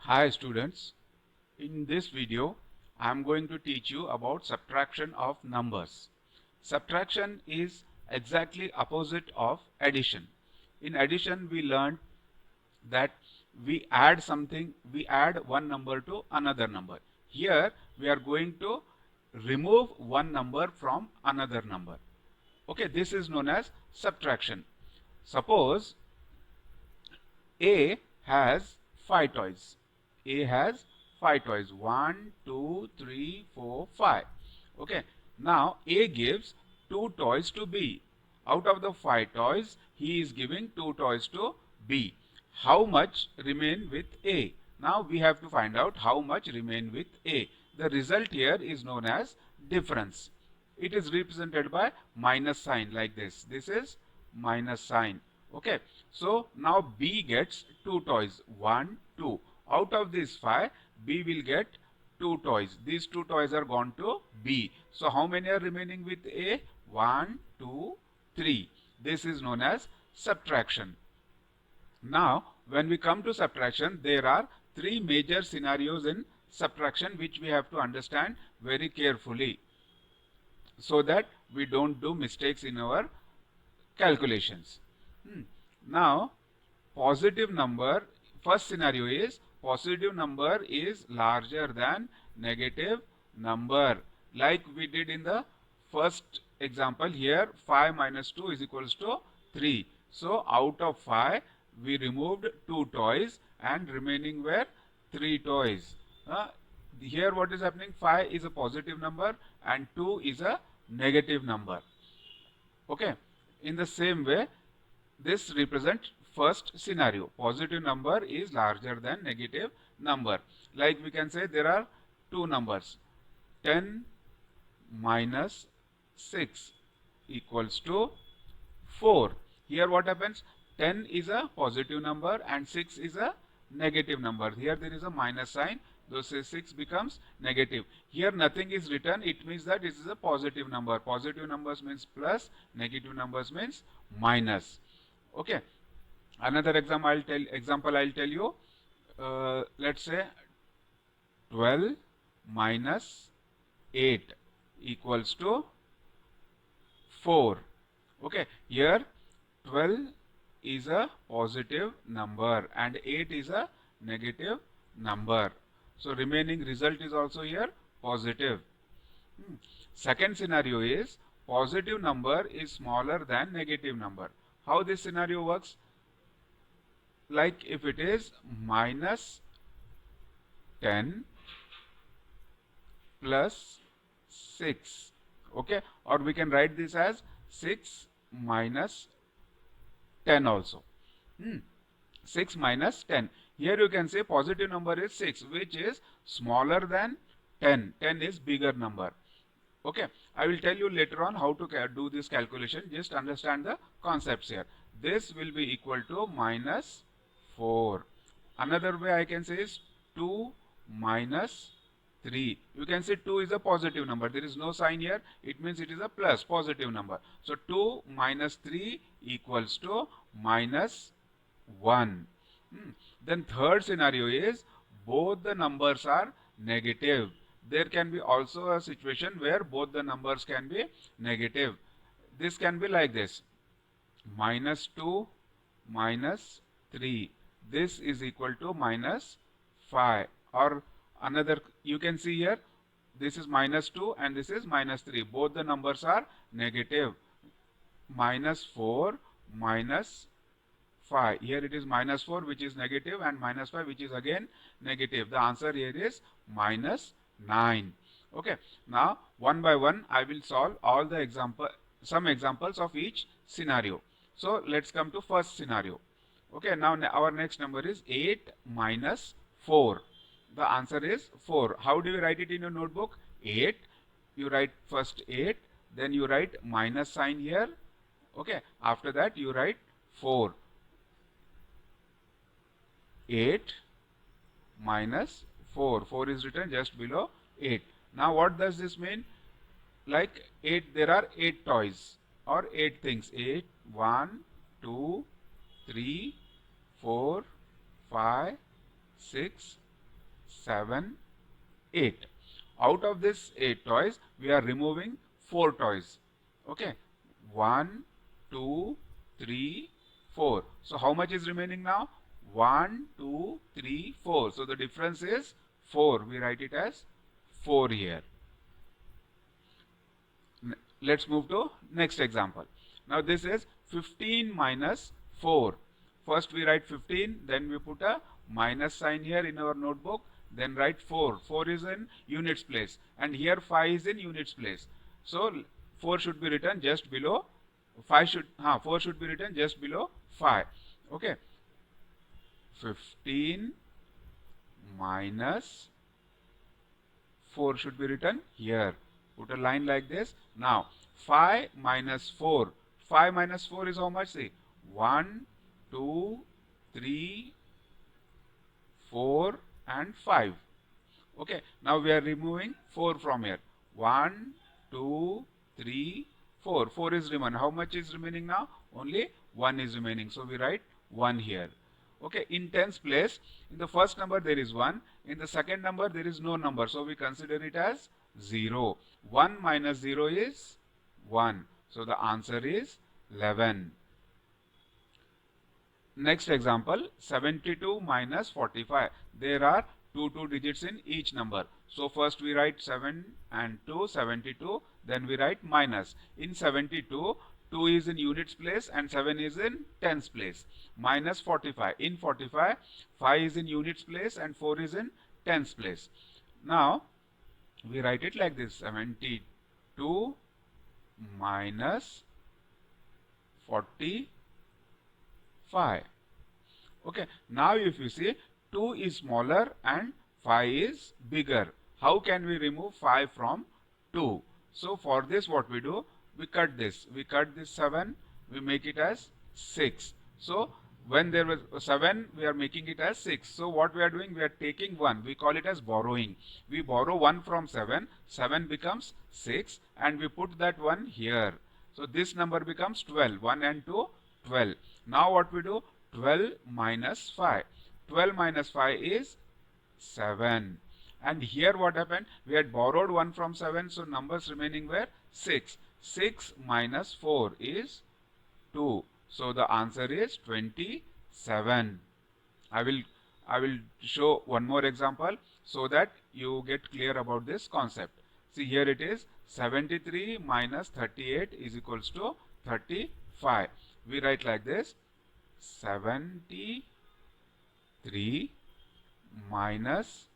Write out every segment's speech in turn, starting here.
Hi students, in this video I am going to teach you about subtraction of numbers. Subtraction is exactly opposite of addition. In addition we learned that we add one number to another number. Here we are going to remove one number from another number. Okay, this is known as subtraction. Suppose A has 5 toys. A has 5 toys. 1, 2, 3, 4, 5. Okay. Now A gives 2 toys to B. Out of the 5 toys, he is giving 2 toys to B. How much remain with A? Now we have to find out how much remain with A. The result here is known as difference. It is represented by minus sign like this. This is minus sign. Okay, so now B gets 2 toys. 1, 2. Out of these 5, B will get 2 toys. These 2 toys are gone to B. So how many are remaining with A? 1, 2, 3. This is known as subtraction. Now, when we come to subtraction, there are 3 major scenarios in subtraction which we have to understand very carefully so that we don't do mistakes in our calculations. Now, positive number, first scenario is positive number is larger than negative number. Like we did in the first example here, 5 minus 2 is equals to 3. So, out of 5, we removed 2 toys and remaining were 3 toys. Here what is happening? 5 is a positive number and 2 is a negative number. Okay. In the same way, this represents first scenario. Positive number is larger than negative number. Like we can say there are two numbers. 10 minus 6 equals to 4. Here what happens? 10 is a positive number and 6 is a negative number. Here there is a minus sign. Thus 6 becomes negative. Here nothing is written. It means that it is a positive number. Positive numbers means plus, negative numbers means minus. Okay. Another example I'll tell you. Let's say 12 minus 8 equals to 4. Okay. Here 12 is a positive number and 8 is a negative number. So remaining result is also here positive. Second scenario is positive number is smaller than negative number. How this scenario works? Like if it is minus 10 plus 6. Okay, or we can write this as 6 minus 10 also. 6 minus 10. Here you can say positive number is 6, which is smaller than 10. 10 is bigger number. Okay, I will tell you later on how to do this calculation. Just understand the concepts here. This will be equal to minus 4. Another way I can say is 2 minus 3. You can say 2 is a positive number. There is no sign here. It means it is a plus positive number. So 2 minus 3 equals to minus 1. Then third scenario is both the numbers are negative. There can be also a situation where both the numbers can be negative. This can be like this. Minus 2 minus 3. This is equal to minus 5. Or another, you can see here, this is minus 2 and this is minus 3. Both the numbers are negative. Minus 4 minus 5. Here it is minus 4 which is negative and minus 5 which is again negative. The answer here is minus 9. Okay. Now one by one I will solve all the some examples of each scenario. So let's come to first scenario. Okay. Now our next number is 8 minus 4. The answer is 4. How do you write it in your notebook? 8. You write first 8. Then you write minus sign here. Okay. After that you write 4. 8 minus 4. 4 is written just below 8. Now what does this mean? Like 8, there are 8 toys or 8 things. 8, 1, 2, 3, 4, 5, 6, 7, 8. Out of this 8 toys, we are removing 4 toys. Okay, 1, 2, 3, 4. So how much is remaining now? 1, 2, 3, 4. So the difference is 4. We write it as 4 here. Let's move to next example. Now this is 15 minus 4. First we write 15, then we put a minus sign here in our notebook, then write 4. 4 is in units place, and here 5 is in units place. So 4 should be written just below 4 should be written just below 5. Okay, 15 minus 4 should be written here. Put a line like this. Now 5 minus 4. 5 minus 4 is how much? See, 1, 2, 3, 4 and 5. Okay, now we are removing 4 from here. 1, 2, 3, 4. 4 is remaining. How much is remaining now? Only 1 is remaining. So we write 1 here. Okay, in tens place, in the first number there is 1. In the second number there is no number. So we consider it as 0. 1 minus 0 is 1. So the answer is 11. Next example, 72 minus 45. There are two digits in each number. So first we write 7 and 2, 72. Then we write minus. In 72, 2 is in units place and 7 is in tens place. Minus 45. In 45, 5 is in units place and 4 is in tens place. Now, we write it like this, 72 minus 45. Okay, now if you see, 2 is smaller and 5 is bigger. How can we remove 5 from 2? So for this what we do, we cut this. We cut this 7, we make it as 6. So when there was 7, we are making it as 6. So what we are doing, we are taking 1. We call it as borrowing. We borrow 1 from 7. 7 becomes 6 and we put that 1 here. So this number becomes 12. 1 and 2, 12. Now what we do, 12 minus 5. 12 minus 5 is 7. And here what happened? We had borrowed 1 from 7. So numbers remaining were 6. 6 minus 4 is 2. So the answer is 27. I will show one more example so that you get clear about this concept. See, here it is, 73 minus 38 is equals to 35. We write like this, 73 minus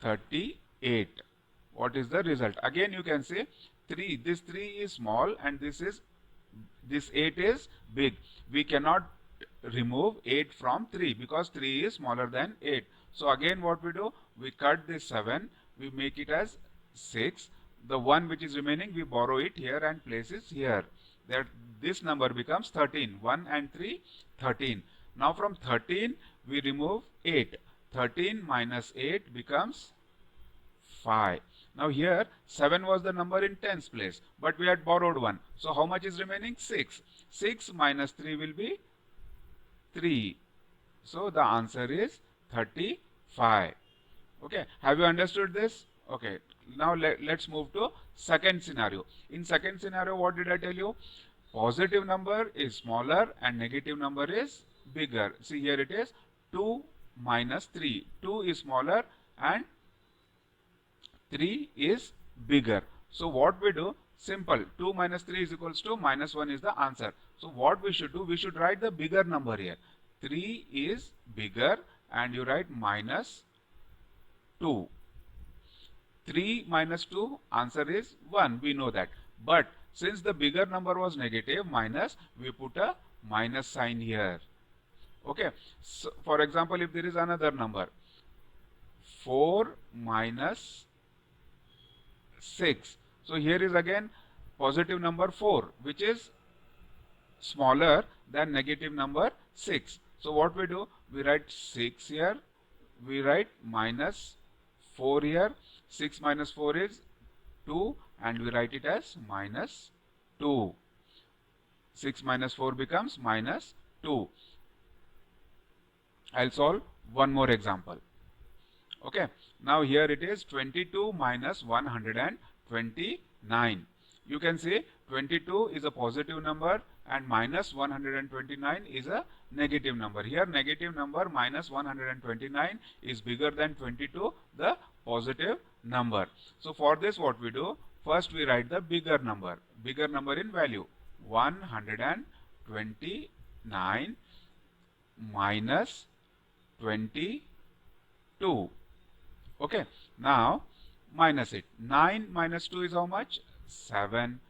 38. What is the result? Again you can say 3. This 3 is small and this 8 is big. We cannot remove 8 from 3 because 3 is smaller than 8. So again what we do, we cut this 7, we make it as 6. The 1 which is remaining, we borrow it here and place it here. That this number becomes 13. 1 and 3, 13. Now from 13 we remove 8. 13 minus 8 becomes 5. Now here 7 was the number in tens place, but we had borrowed 1. So how much is remaining? 6. 6 minus 3 will be 3. So the answer is 35. Okay, have you understood this? Okay, now let's move to second scenario. In second scenario, what did I tell you? Positive number is smaller and negative number is bigger. See, here it is 2 minus 3. 2 is smaller and 3 is bigger. So what we do? Simple. 2 minus 3 is equals to minus 1 is the answer. So what we should do? We should write the bigger number here. 3 is bigger and you write minus 2. 3 minus 2, answer is 1. We know that. But since the bigger number was negative, minus, we put a minus sign here. Okay. So for example, if there is another number, 4 minus 6. So here is again positive number 4, which is smaller than negative number 6. So what we do? We write 6 here. We write minus 4 here. 6 minus 4 is 2 and we write it as minus 2. 6 minus 4 becomes minus 2. I'll solve one more example. Okay, now here it is 22 minus 129. You can say 22 is a positive number and minus 129 is a negative number. Here negative number minus 129 is bigger than 22, the positive number. So for this what we do, first we write the bigger number in value. 129 minus 22. Okay, now minus it. 9 minus 2 is how much? 7.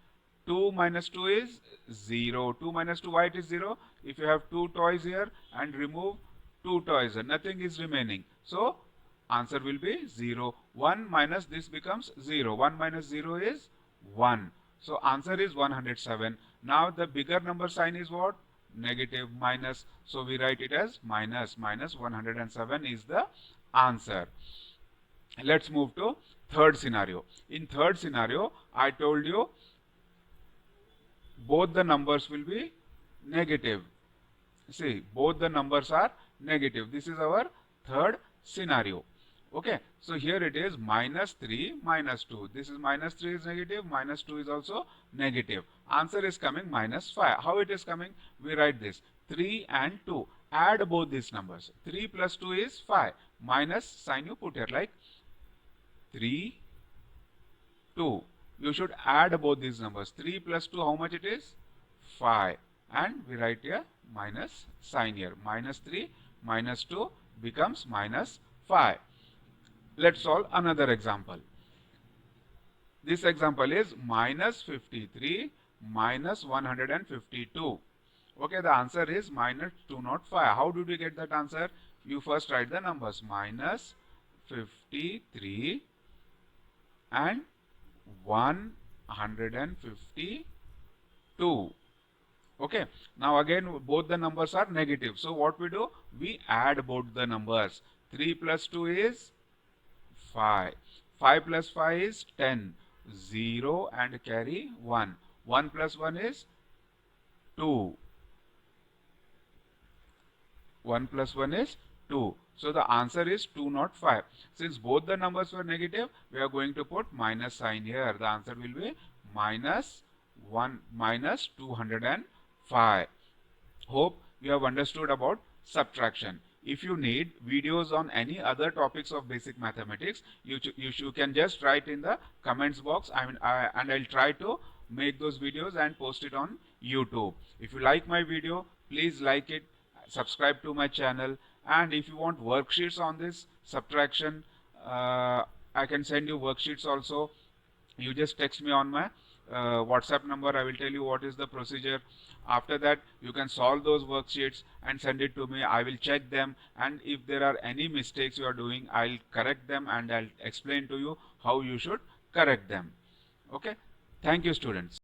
2 minus 2 is 0. 2 minus 2, why it is 0? If you have 2 toys here and remove 2 toys, nothing is remaining. So, answer will be 0. 1 minus this becomes 0. 1 minus 0 is 1. So, answer is 107. Now, the bigger number sign is what? Negative, minus. So, we write it as minus. Minus 107 is the answer. Let's move to third scenario. In third scenario, I told you both the numbers will be negative. See, both the numbers are negative. This is our third scenario. Okay, so here it is minus 3 minus 2. This is minus 3 is negative, minus 2 is also negative. Answer is coming minus 5. How it is coming? We write this 3 and 2. Add both these numbers. 3 plus 2 is 5. Minus sign you put here like 3, 2. You should add both these numbers. 3 plus 2, how much it is? 5. And we write here minus sign here. Minus 3 minus 2 becomes minus 5. Let's solve another example. This example is minus 53 minus 152. Okay, the answer is minus 205. How did we get that answer? You first write the numbers. Minus 53 and 152. Okay, now again both the numbers are negative. So what we do? We add both the numbers. 3 plus 2 is 5. 5 plus 5 is 10. 0 and carry 1. 1 plus 1 is 2. 1 plus 1 is 2. So the answer is 205. Since both the numbers were negative, we are going to put minus sign here. The answer will be minus 205. Hope you have understood about subtraction. If you need videos on any other topics of basic mathematics, you can just write in the comments box. And I'll try to make those videos and post it on YouTube. If you like my video, please like it, subscribe to my channel. And if you want worksheets on this subtraction, I can send you worksheets also. You just text me on my WhatsApp number. I will tell you what is the procedure. After that, you can solve those worksheets and send it to me. I will check them, and if there are any mistakes you are doing, I'll correct them and I'll explain to you how you should correct them. Okay. Thank you, students.